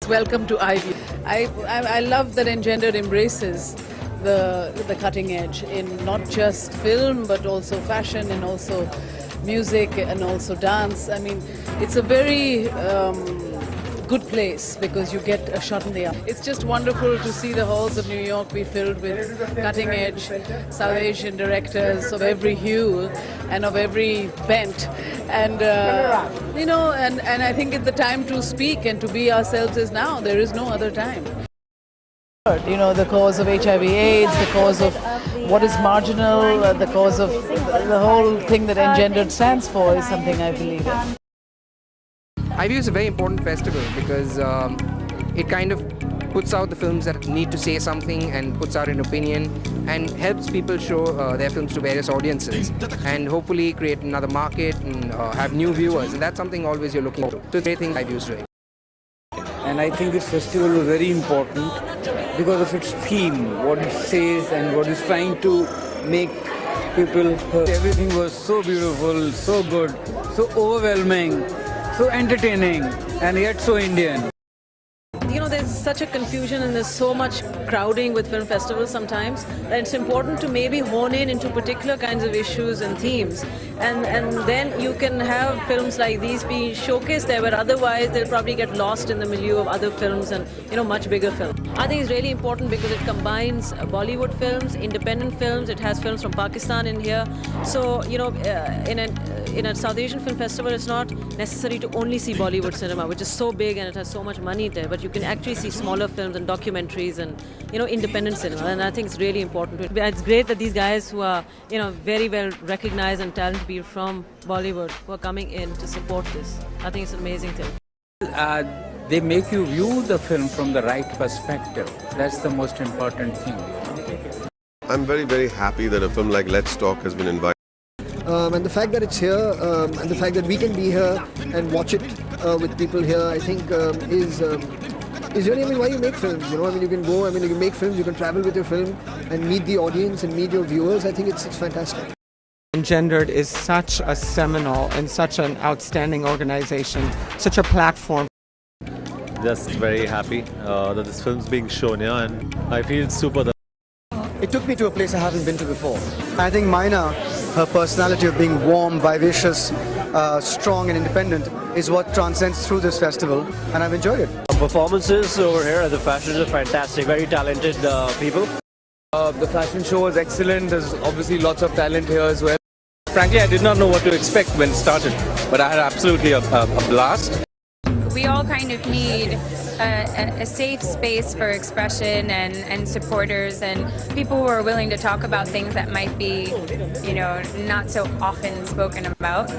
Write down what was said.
welcome to Ivy. I love that Engendered embraces the cutting edge in not just film but also fashion and also music and also dance. I mean, it's a very good place because you get a shot in the eye. It's just wonderful to see the halls of New York be filled with cutting edge South Asian directors of every hue and of every bent. And you know, and I think it's the time to speak and to be ourselves is now. There is no other time. You know, the cause of HIV/AIDS, the cause of what is marginal, the cause of the whole thing that Engendered stands for is something I believe in. Ivy is a very important festival because it kind of puts out the films that need to say something and puts out an opinion and helps people show their films to various audiences and hopefully create another market and have new viewers, and that's something always you're looking to. So it's a great thing Ivy is doing. And I think this festival was very important because of its theme, what it says and what it's trying to make people hear. Everything was so beautiful, so good, so overwhelming, so entertaining, and yet so Indian. You know, there's such a confusion and there's so much crowding with film festivals sometimes that it's important to maybe hone in into particular kinds of issues and themes. And then you can have films like these be showcased there, where otherwise they'll probably get lost in the milieu of other films and, you know, much bigger films. I think it's really important because it combines Bollywood films, independent films, it has films from Pakistan in here. So, you know, in a South Asian film festival, it's not necessary to only see Bollywood cinema, which is so big and it has so much money there, but you can actually see smaller films and documentaries and, you know, independent cinema, and I think it's really important. It's great that these guys who are, you know, very well recognized and talented people from Bollywood who are coming in to support this. I think it's an amazing thing. They make you view the film from the right perspective. That's the most important thing. I'm very, very happy that a film like Let's Talk has been invited. And the fact that it's here and the fact that we can be here and watch it with people here, I think is really, I mean, why you make films, you know? I mean, you can go, I mean, you can make films, you can travel with your film and meet the audience and meet your viewers. I think it's fantastic. Engendered is such a seminal and such an outstanding organization, such a platform. Just very happy that this film's being shown here, and I feel super. It took me to a place I haven't been to before. I think Maina, her personality of being warm, vivacious, strong and independent is what transcends through this festival, and I've enjoyed it. Performances over here at the fashion show are fantastic, very talented people. The fashion show was excellent. There's obviously lots of talent here as well. Frankly, I did not know what to expect when it started, but I had absolutely a blast. We all kind of need a safe space for expression and supporters and people who are willing to talk about things that might be, you know, not so often spoken about.